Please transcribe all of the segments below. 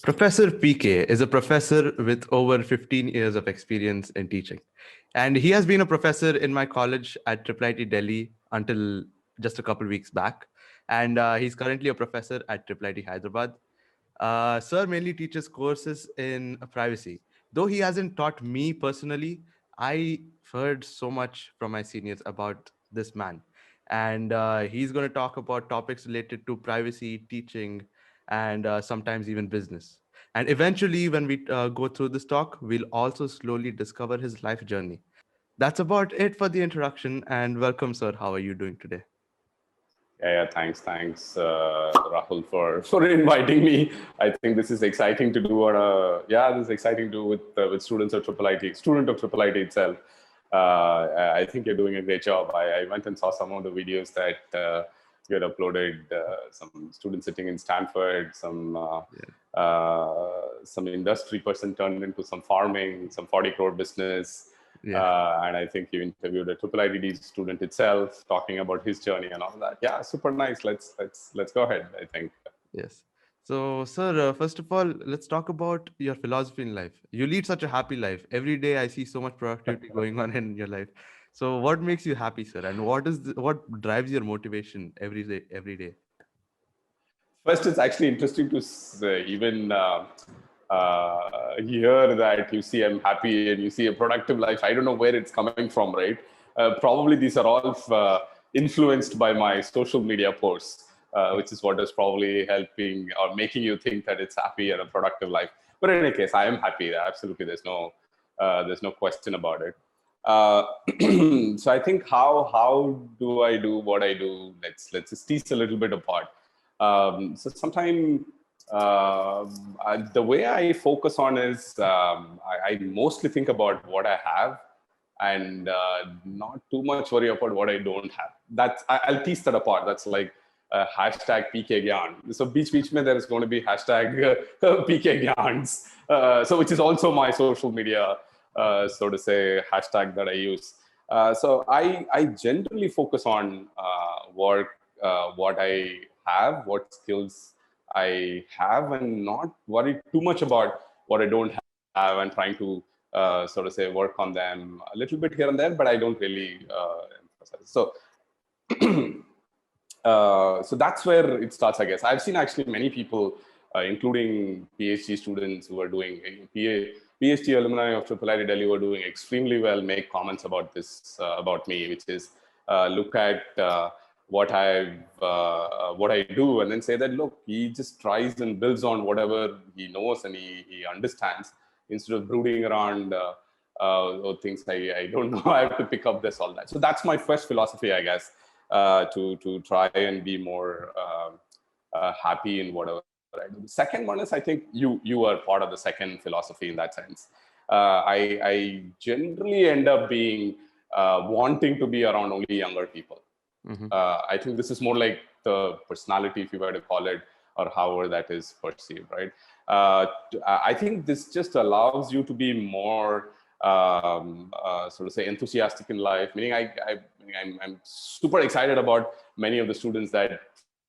Professor PK is a professor with over 15 years of experience in teaching. And he has been a professor in my college at IIIT Delhi until just a couple weeks back. And he's currently a professor at IIIT Hyderabad. Sir mainly teaches courses in privacy. Though he hasn't taught me personally, I heard so much from my seniors about this man. And he's going to talk about topics related to privacy, teaching, and sometimes even business. And eventually, when we go through this talk, we'll also slowly discover his life journey. That's about it for the introduction. And welcome, sir. How are you doing today? Thanks, Rahul, for inviting me. I think this is exciting to do this is exciting to do with students of student of IIIT itself. I think you're doing a great job. I went and saw some of the videos that you had uploaded. Some students sitting in Stanford, some industry person turned into some farming, some 40 crore business. And I think you interviewed a IIIT student itself, talking about his journey and all that. Yeah, super nice. Let's go ahead, I think. Yes. So, sir, first of all, let's talk about your philosophy in life. You lead such a happy life. Every day I see so much productivity going on in your life. So, what makes you happy, sir? And what drives your motivation every day? Every day. First, it's actually interesting to even hear that you see I'm happy and you see a productive life. I don't know where it's coming from, right? Probably these are all influenced by my social media posts, which is what is probably helping or making you think that it's happy and a productive life. But in any case, I am happy. Absolutely, there's no question about it. So I think how do I do what I do? Let's just tease a little bit apart. So sometimes the way I focus on is I mostly think about what I have and not too much worry about what I don't have. I'll tease that apart. That's like hashtag PK Gyan. So beach mein there is going to be hashtag PK Gyans. So which is also my social media, so to say, hashtag that I use. So I generally focus on what I have, what skills I have, and not worry too much about what I don't have, and trying to sort of say work on them a little bit here and there, but I don't really emphasize. So so that's where it starts, I guess. I've seen actually many people, including PhD students who are doing PhD alumni of IIIT Delhi who are doing extremely well, make comments about this, about me, which is look at what I do, and then say that, look, he just tries and builds on whatever he knows and he understands, instead of brooding around things I don't know. I have to pick up this, all that. So that's my first philosophy, I guess, to try and be more happy in whatever I do. The second one is, I think you are part of the second philosophy in that sense. I generally end up being wanting to be around only younger people. Mm-hmm. I think this is more like the personality, if you were to call it, or however that is perceived, right? I think this just allows you to be more, sort of say, enthusiastic in life. Meaning, I'm super excited about many of the students that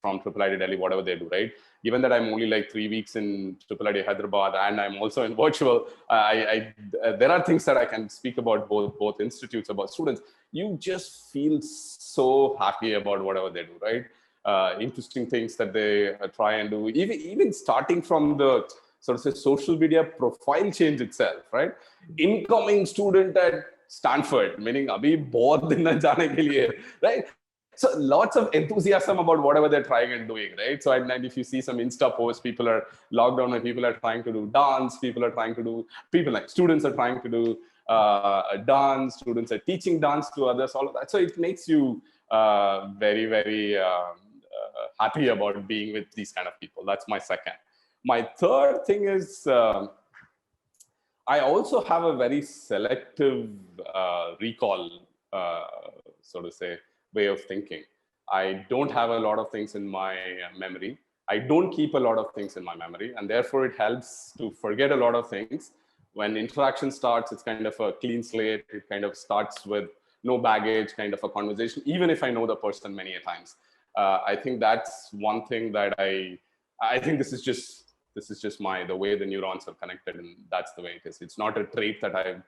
from IIIT Delhi, whatever they do, right? Given that I'm only like 3 weeks in IIIT Hyderabad and I'm also in virtual, there are things that I can speak about both institutes, about students. You just feel so happy about whatever they do, right? Interesting things that they try and do, even starting from the sort of say social media profile change itself, right? Incoming student at Stanford, meaning abhi bahut din na jaane ke liye, right? So lots of enthusiasm about whatever they're trying and doing, right? So and if you see some Insta posts, people are logged on and people are trying to do dance, students are trying to do dance, students are teaching dance to others, all of that. So it makes you very, very happy about being with these kind of people. That's my second. My third thing is I also have a very selective recall, so to say, way of thinking. I don't have a lot of things in my memory. I don't keep a lot of things in my memory, and therefore it helps to forget a lot of things. When interaction starts, it's kind of a clean slate. It kind of starts with no baggage, kind of a conversation, even if I know the person many a times. I think that's one thing that I think this is This is just the way the neurons are connected, and that's the way it is. It's not a trait that I've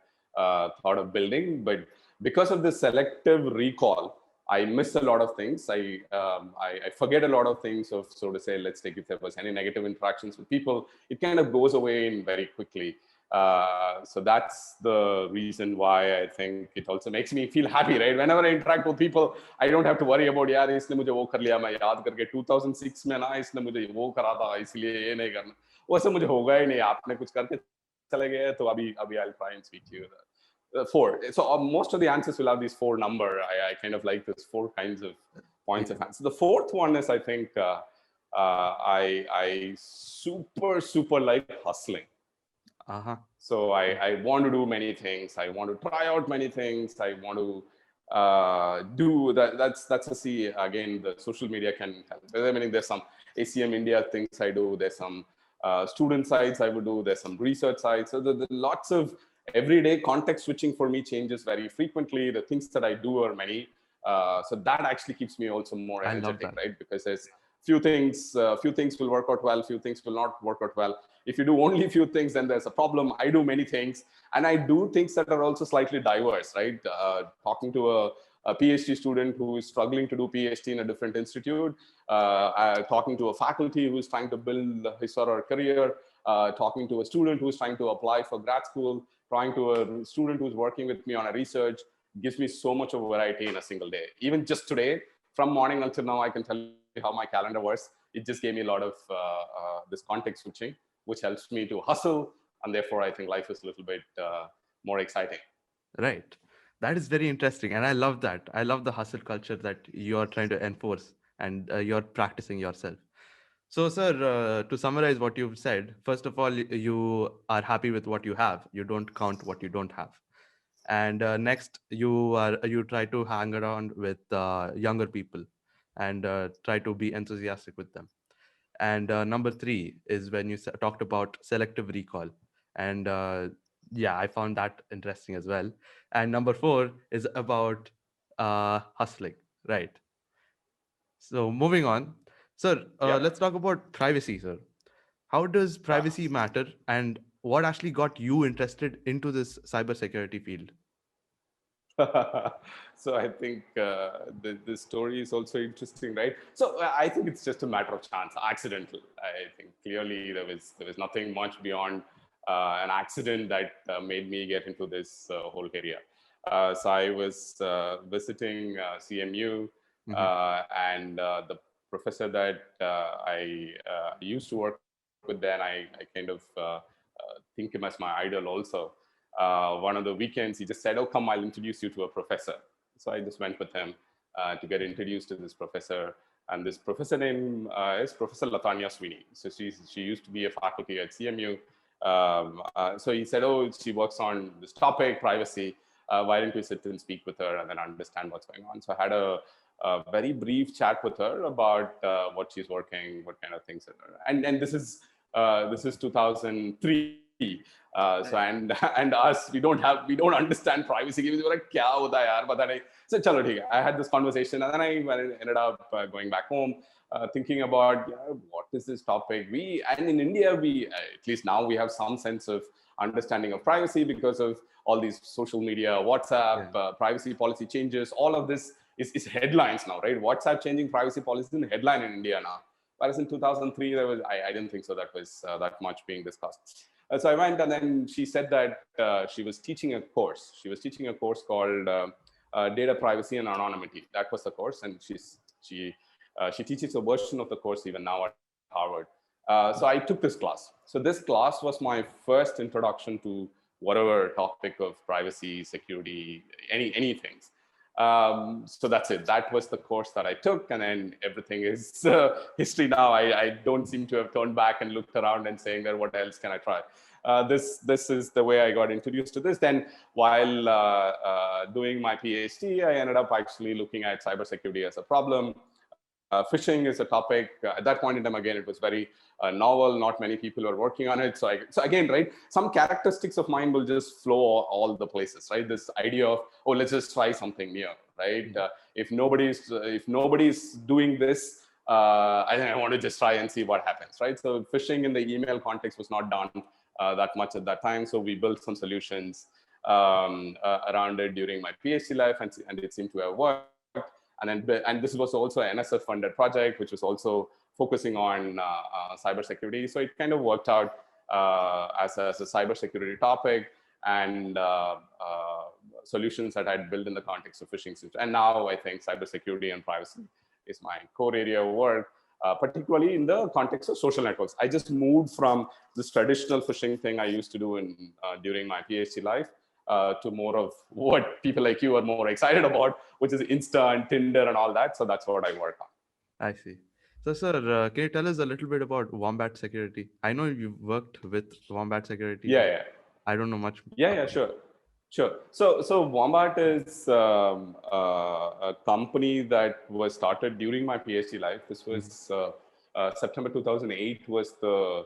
thought of building, but because of the selective recall, I miss a lot of things. I forget a lot of things of, so to say, let's take if there was any negative interactions with people, it kind of goes away in very quickly. So that's the reason why I think it also makes me feel happy, right? Whenever I interact with people, I don't have to worry about, यार इसने मुझे वो कर लिया, मैं याद करके 2006 में ना इसने मुझे वो करा था, इसलिए ये नहीं करना, वो सब मुझे होगा ही नहीं, आपने कुछ करके चले गए, तो अभी I'll try and speak to you. Four. So most of the answers will have these four number. I kind of like this four kinds of points of answer. The fourth one is, I think, I super like hustling. So I want to do many things. I want to try out many things. I want to do that. That's a see again. The social media can help. I mean, there's some ACM India things I do. There's some student sites I would do. There's some research sites. So there's lots of everyday context switching for me changes very frequently. The things that I do are many. So that actually keeps me also more energetic, right? Because there's few things will work out well, few things will not work out well. If you do only few things, then there's a problem. I do many things, and I do things that are also slightly diverse, right? Talking to a PhD student who is struggling to do PhD in a different institute, talking to a faculty who is trying to build his or her career, talking to a student who is trying to apply for grad school, talking to a student who's working with me on a research, gives me so much of variety in a single day. Even just today, from morning until now, I can tell you how my calendar works. It just gave me a lot of this context switching, which helps me to hustle. And therefore, I think life is a little bit more exciting. Right. That is very interesting. And I love that. I love the hustle culture that you're trying to enforce and you're practicing yourself. So, sir, to summarize what you've said, first of all, you are happy with what you have. You don't count what you don't have. And next, you try to hang around with younger people and try to be enthusiastic with them. And number three is when you talked about selective recall. And yeah, I found that interesting as well. And number four is about hustling, right? So moving on, sir, let's talk about privacy, sir. How does privacy matter, and what actually got you interested into this cybersecurity field? So I think the story is also interesting, right? So I think it's just a matter of chance, accidental. I think clearly there was nothing much beyond an accident that made me get into this whole area. So I was visiting CMU, and the professor that I used to work with then, I kind of think him as my idol also. One of the weekends, he just said, "Oh, come, I'll introduce you to a professor." So I just went with him to get introduced to this professor. And this professor name is Professor Latanya Sweeney. So she used to be a faculty at CMU. So he said, "Oh, she works on this topic, privacy. Why don't we sit and speak with her and then understand what's going on?" So I had a very brief chat with her about what she's working, what kind of things. And this is 2003. So and us, we don't understand privacy. We were like, "Kya hota hai yaar, pata nahi." So chalo theek hai. I had this conversation, and then I ended up going back home, thinking about what is this topic. And in India, at least now we have some sense of understanding of privacy because of all these social media, WhatsApp, privacy policy changes. All of this is headlines now, right? WhatsApp changing privacy policy is a headline in India now. Whereas in 2003, I didn't think so that was that much being discussed. So I went, and then she said that she was teaching a course. She was teaching a course called Data Privacy and Anonymity. That was the course, and she teaches a version of the course even now at Harvard. So I took this class. So this class was my first introduction to whatever topic of privacy, security, anything. So that's it. That was the course that I took, and then everything is history now. I don't seem to have turned back and looked around and saying that what else can I try. This is the way I got introduced to this. Then while doing my PhD, I ended up actually looking at cybersecurity as a problem. Phishing is a topic. At that point in time, again, it was very novel. Not many people were working on it. So again, right, some characteristics of mine will just flow all the places, right? This idea of, oh, let's just try something new, right? If nobody's doing this, I want to just try and see what happens, right? So phishing in the email context was not done that much at that time. So we built some solutions around it during my PhD life, and it seemed to have worked. And this was also an NSF-funded project, which was also focusing on cybersecurity. So it kind of worked out as a cybersecurity topic and solutions that I'd built in the context of phishing. And now I think cybersecurity and privacy is my core area of work, particularly in the context of social networks. I just moved from this traditional phishing thing I used to do during my PhD life to more of what people like you are more excited about, which is Insta and Tinder and all that. So that's what I work on. I see. So, sir, can you tell us a little bit about Wombat Security? I know you've worked with Wombat Security. Yeah. I don't know much. Yeah, sure. So Wombat is a company that was started during my PhD life. This was September 2008 was the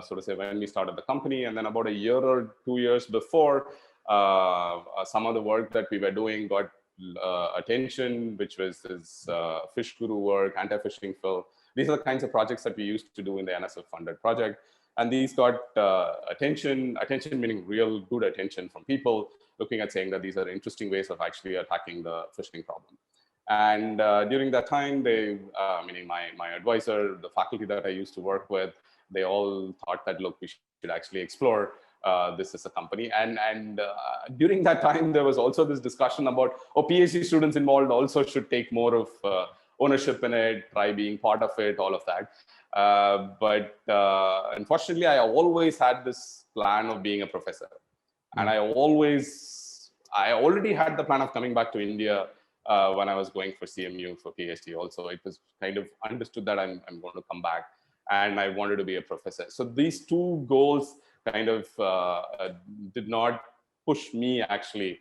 sort of say when we started the company, and then about a year or 2 years before, some of the work that we were doing got attention, which was this fish guru work, anti-phishing fill. These are the kinds of projects that we used to do in the NSF-funded project. And these got attention meaning real good attention from people looking at saying that these are interesting ways of actually attacking the phishing problem. And during that time, meaning my advisor, the faculty that I used to work with, they all thought that, look, we should actually explore this as a company. And during that time, there was also this discussion about, PhD students involved also should take more of ownership in it, try being part of it, all of that. But unfortunately, I always had this plan of being a professor. And I already had the plan of coming back to India when I was going for CMU for PhD also. It was kind of understood that I'm going to come back and I wanted to be a professor. So these two goals kind of did not push me actually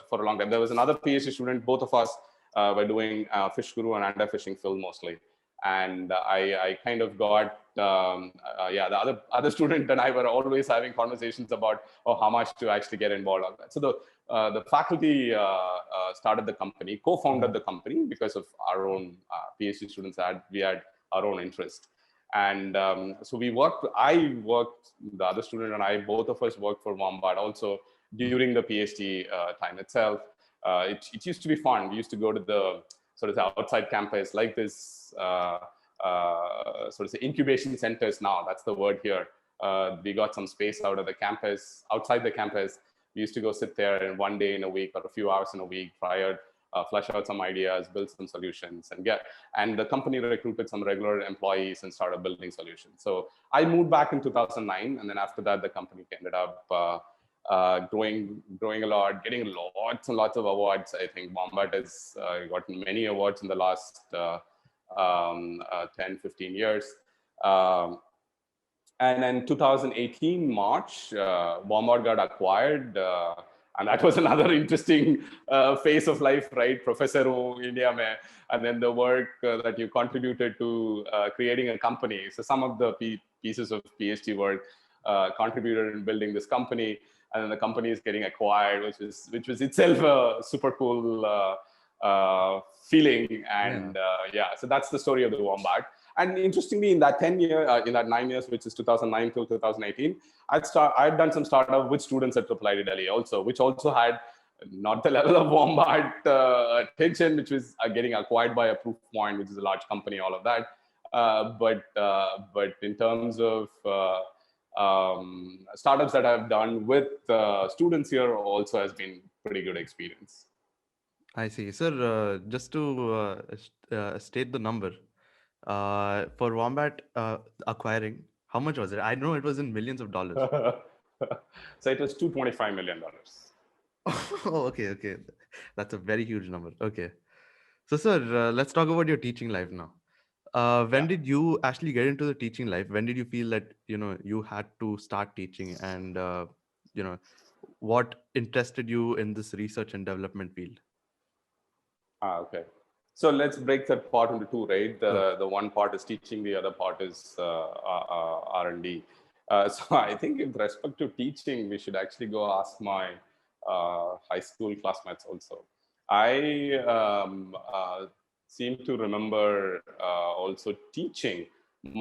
for a long time. There was another PhD student, both of us were doing Fish Guru and anti-phishing film mostly. And I kind of got, the other student and I were always having conversations about how much to actually get involved on that. So the faculty started the company, co-founded the company because of our own PhD students. We had our own interest. And so the other student and I, both of us worked for Wombat also during the PhD time itself. It used to be fun. We used to go to the sort of the outside campus, like this sort of the incubation centers now. That's the word here. We got some space out of the campus, outside the campus. We used to go sit there and one day in a week or a few hours in a week prior, flesh out some ideas, build some solutions, and the company recruited some regular employees and started building solutions. So I moved back in 2009, and then after that, the company ended up growing a lot, getting lots and lots of awards. I think Wombat has gotten many awards in the last 10, 15 years. And then 2018 March, Wombat got acquired. And that was another interesting phase of life, right? Professor India mein, and then the work that you contributed to creating a company. So some of the pieces of PhD work contributed in building this company. And then the company is getting acquired, which was itself a super cool feeling. And so that's the story of the Wombat. And interestingly, in that 9 years, which is 2009 to 2018, I'd done some startup with students at IIIT Delhi also, which also had not the level of Wombat attention, which was getting acquired by a Proofpoint, which is a large company, all of that. But in terms of startups that I've done with students here also has been pretty good experience. I see. Sir, just to state the number, for Wombat acquiring, how much was it? I know it was in millions of dollars. So it was $225 million. Oh, okay. That's a very huge number. Okay. So, sir, let's talk about your teaching life now. When did you actually get into the teaching life? When did you feel that, you had to start teaching, and, what interested you in this research and development field? Okay. So let's break that part into two, right? The one part is teaching, the other part is R&D. So I think with respect to teaching, we should actually go ask my high school classmates also. I seem to remember also teaching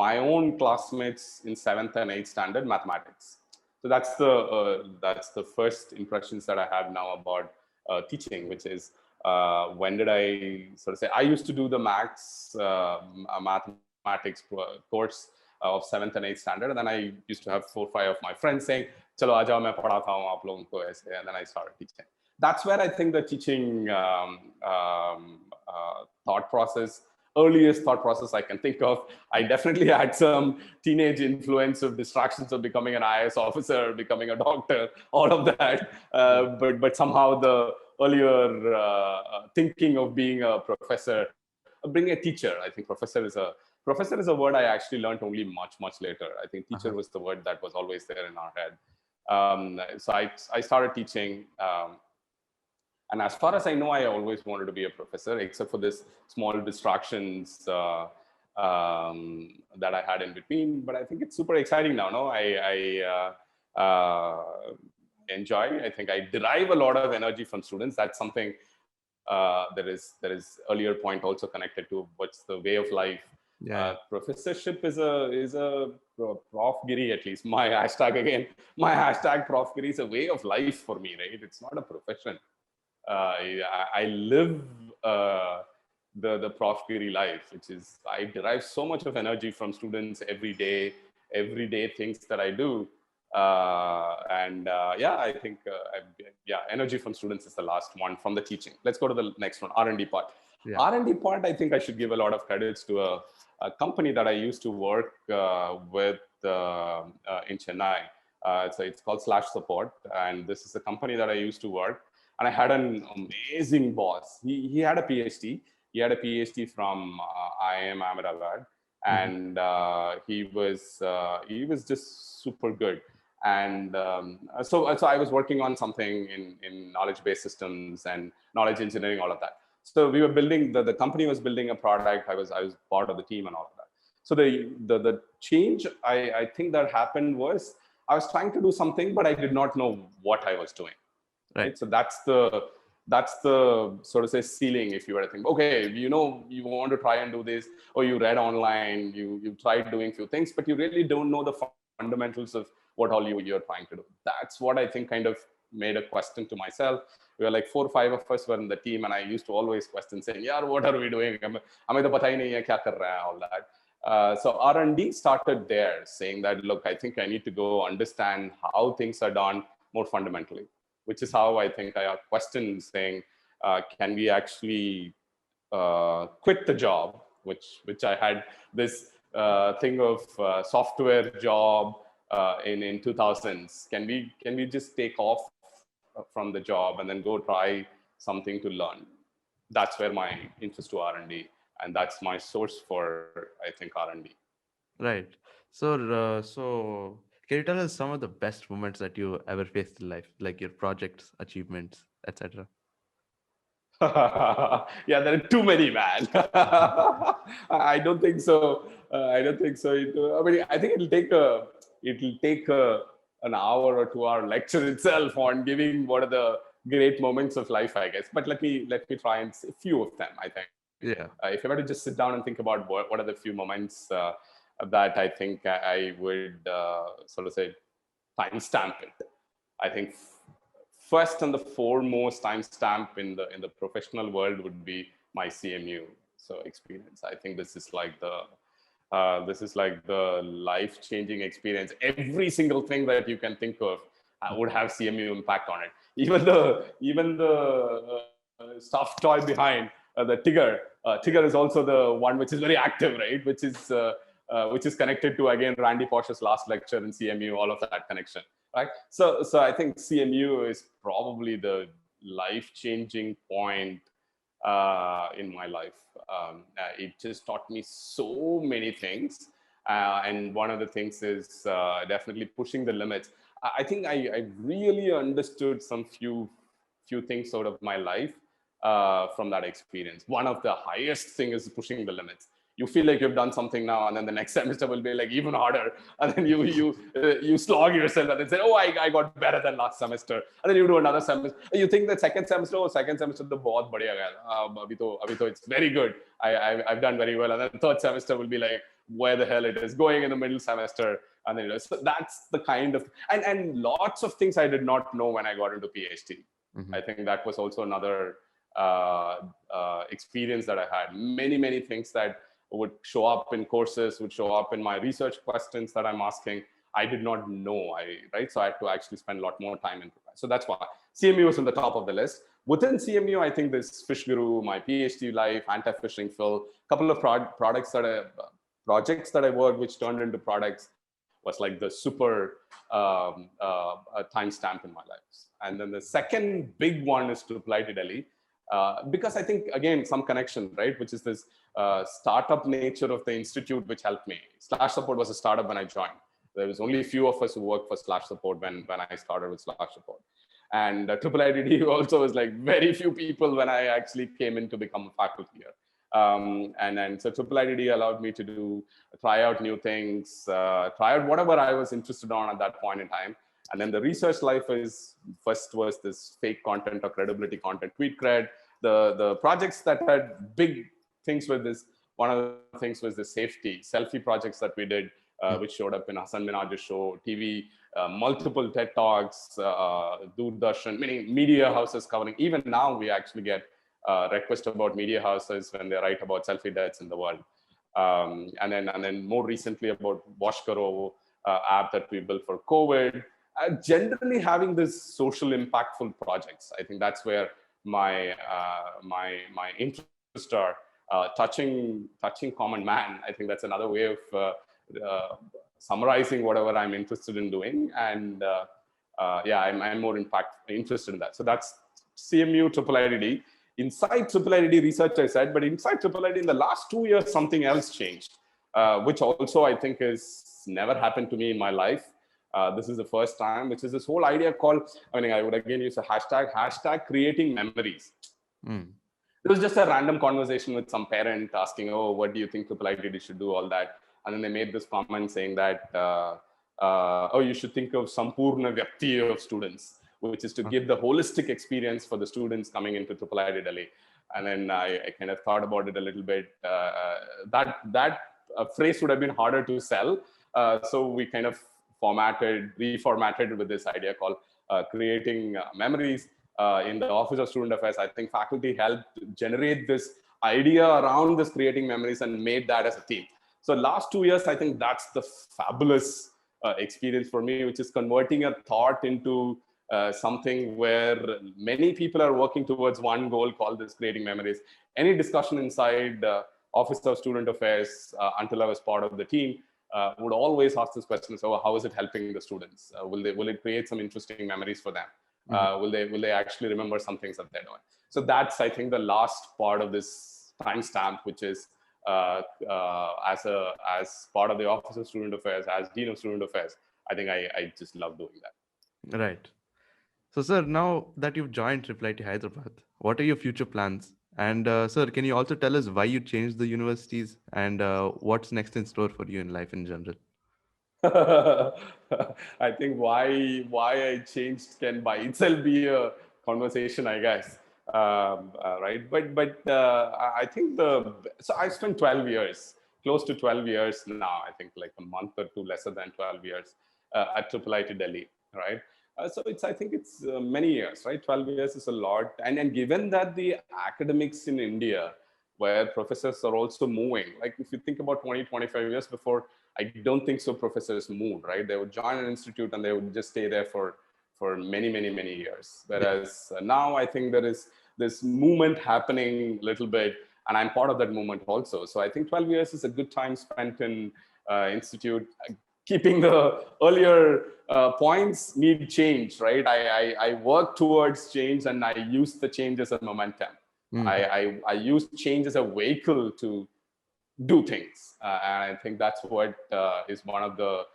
my own classmates in 7th and 8th standard mathematics. So that's the first impressions that I have now about teaching, which is when did I sort of say I used to do the mathematics course of 7th and 8th standard, and then I used to have 4 or 5 of my friends saying, "Chalo, aa jao, main padhata hu aap logon ko aise," and then I started teaching. That's where I think the teaching thought process, earliest thought process I can think of. I definitely had some teenage influence of distractions of becoming an IAS officer, becoming a doctor, all of that. But somehow the earlier thinking of being a professor, being a teacher. I think professor is a word I actually learned only much later. I think teacher was the word that was always there in our head. So I started teaching. And as far as I know, I always wanted to be a professor, except for this small distractions that I had in between. But I think it's super exciting now. No, I enjoy. I think I derive a lot of energy from students. That's something there is earlier point also connected to what's the way of life. Professorship is a prof giri, at least my hashtag again. My hashtag prof giri is a way of life for me, right? It's not a profession. I live the prof giri life, which is I derive so much of energy from students everyday things that I do. I think energy from students is the last one from the teaching. Let's go to the next one, R&D part. R&D part, I think I should give a lot of credits to a company that I used to work with in Chennai. It's called Slash Support, and this is the company that I used to work. And I had an amazing boss. He had a PhD. He had a PhD from IIM Ahmedabad, and he was just super good. And so I was working on something in knowledge-based systems and knowledge engineering, all of that. So we were building the company was building a product. I was part of the team and all of that. So the change I think that happened was I was trying to do something, but I did not know what I was doing. Right. So that's the sort of say ceiling. If you were to think, okay, you want to try and do this, or you read online, you tried doing few things, but you really don't know the fundamentals of what all you're trying to do. That's what I think kind of made a question to myself. We were like 4 or 5 of us were in the team, and I used to always question saying, "Yeah, what are we doing? हमें तो पता ही नहीं है क्या कर रहा है," all that. So R&D started there, saying that, look, I think I need to go understand how things are done more fundamentally, which is how I think I questioned saying, can we actually quit the job, which I had this thing of software job in 2000s. Can we just take off from the job and then go try something to learn? That's where my interest to R&D, and that's my source for, I think, R&D. Right. So can you tell us some of the best moments that you ever faced in life, like your projects, achievements, etc.? Yeah, there are too many, man. I don't think so. I don't think so. I mean, I think it'll take an hour or 2 hour lecture itself on giving what are the great moments of life, I guess. But let me try and say a few of them. I think. Yeah. If I were to just sit down and think about what are the few moments that I think I would sort of say timestamp it. I think first and the foremost timestamp in the professional world would be my CMU experience. I think this is like the life-changing experience. Every single thing that you can think of would have CMU impact on it. Even the stuffed toy behind the Tigger. Tigger is also the one which is very active, right? Which is connected to, again, Randy Posh's last lecture in CMU, all of that connection, right? So I think CMU is probably the life-changing point in my life. It just taught me so many things. And one of the things is definitely pushing the limits. I think I really understood some few things out of my life from that experience. One of the highest thing is pushing the limits. you feel like you've done something now, and then the next semester will be like even harder, and then you slog yourself and then say, oh, I got better than last semester, and then you do another semester. You think that second semester तो बहुत बढ़िया गया, अभी तो it's very good. I've done very well, and then third semester will be like where the hell it is going in the middle semester, and then so that's the kind of and lots of things I did not know when I got into PhD. I think that was also another experience that I had. Many things that would show up in courses, would show up in my research questions that I'm asking, I did not know. Right? So I had to actually spend a lot more time in prepare. So that's why CMU was on the top of the list. Within CMU, I think this Fish Guru, my PhD life, anti-fishing Phil, a couple of projects that I worked, which turned into products, was like the super timestamp in my life. And then the second big one is to apply to Delhi. Because I think, again, some connection, right? Which is this startup nature of the institute, which helped me. Slash Support was a startup when I joined. There was only a few of us who worked for Slash Support when I started with Slash Support. And IIIT also was like very few people when I actually came in to become a faculty here. And so IIIT allowed me to try out new things, try out whatever I was interested on at that point in time. And then the research life first was this fake content or credibility content, TweetCred. The projects that had big things with this, one of the things was the selfie projects that we did, which showed up in Hassan Minhaj's show, TV, multiple TED Talks, Doordarshan, many media houses covering. Even now, we actually get requests about media houses when they write about selfie deaths in the world. And then more recently about Wash Karo app that we built for COVID. Generally having this social impactful projects. I think that's where my interests are. Touching common man. I think that's another way of summarizing whatever I'm interested in doing. And I'm more interested in that. So that's CMU IIIT. Inside IIIT research, I said, but inside IIIT in the last 2 years, something else changed, which also I think has never happened to me in my life. This is the first time, which is this whole idea called, I would again use a hashtag creating memories. It was just a random conversation with some parent asking, oh, what do you think IIIT should do, all that. And then they made this comment saying that, you should think of Sampurna Vyakti of students, which is to give the holistic experience for the students coming into IIIT Delhi. And then I kind of thought about it a little bit. That phrase would have been harder to sell. So we kind of reformatted with this idea called creating memories. In the Office of Student Affairs, I think faculty helped generate this idea around this creating memories and made that as a theme. So last 2 years, I think that's the fabulous experience for me, which is converting a thought into something where many people are working towards one goal called this creating memories. Any discussion inside Office of Student Affairs, until I was part of the team, would always ask this question: so how is it helping the students? Will it create some interesting memories for them? Will they actually remember some things that they're doing? So that's, I think, the last part of this timestamp, which is as part of the Office of Student Affairs, as Dean of Student Affairs. I think I just love doing that. Right. So, sir, now that you've joined IIIT Hyderabad, what are your future plans? And sir, can you also tell us why you changed the universities and what's next in store for you in life in general? I think why I changed can by itself be a conversation, I guess. Right? But I think so I spent 12 years, close to 12 years now. I think like a month or two lesser than 12 years at IIIT Delhi, right? So I think it's many years, right? 12 years is a lot. And given that the academics in India, where professors are also moving, like if you think about 20, 25 years before, I don't think so professors moved, right? They would join an institute and they would just stay there for many years. Whereas now I think there is this movement happening a little bit, and I'm part of that movement also. So I think 12 years is a good time spent in institute. Keeping the earlier points need change, right? I work towards change and I use the change as a momentum. I use change as a vehicle to do things. And I think that's what is one of the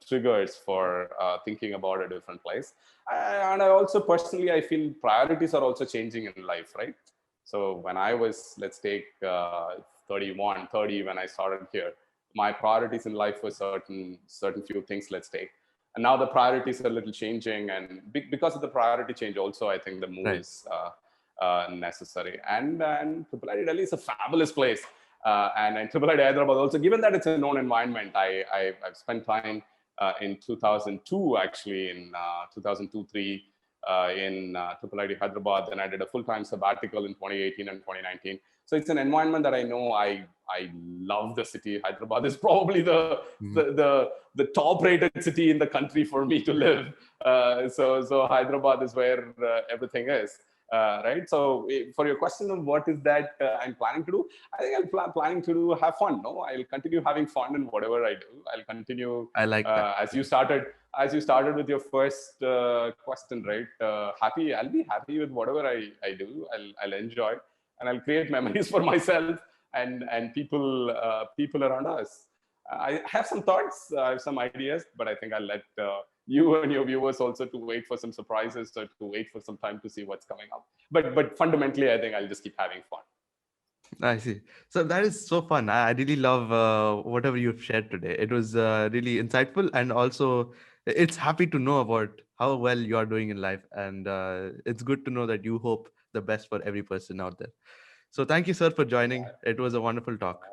triggers for thinking about a different place. And I also personally, I feel priorities are also changing in life, right? So when I was, let's take 31, 30 when I started here. My priorities in life were certain few things, let's take. And now the priorities are a little changing. And because of the priority change also, I think the move Right. is necessary. And IIIT Delhi is a fabulous place. And IIIT Hyderabad also, given that it's a known environment, I've spent time in 2002, actually, in 2002, 3, in IIIT Hyderabad. Then I did a full-time sabbatical in 2018 and 2019. So it's an environment that I know I love the city. Hyderabad is probably Mhm. the top-rated city in the country for me to live. So Hyderabad is where everything is. Right. So for your question on what is that I'm planning to do, I think I'm planning to have fun. No, I'll continue having fun in whatever I do. I'll continue I like that. as you started with your first question, right? I'll be happy with whatever I do. I'll enjoy, and I'll create memories for myself and people around us. I have some thoughts, I have some ideas, but I think I'll let you and your viewers also to wait for some surprises or to wait for some time to see what's coming up. But fundamentally, I think I'll just keep having fun. I see. So that is so fun. I really love whatever you've shared today. It was really insightful, and also it's happy to know about how well you are doing in life, and it's good to know that you hope the best for every person out there. So thank you, sir, for joining. Yeah, It was a wonderful talk.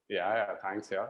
yeah, yeah. Thanks. Yeah,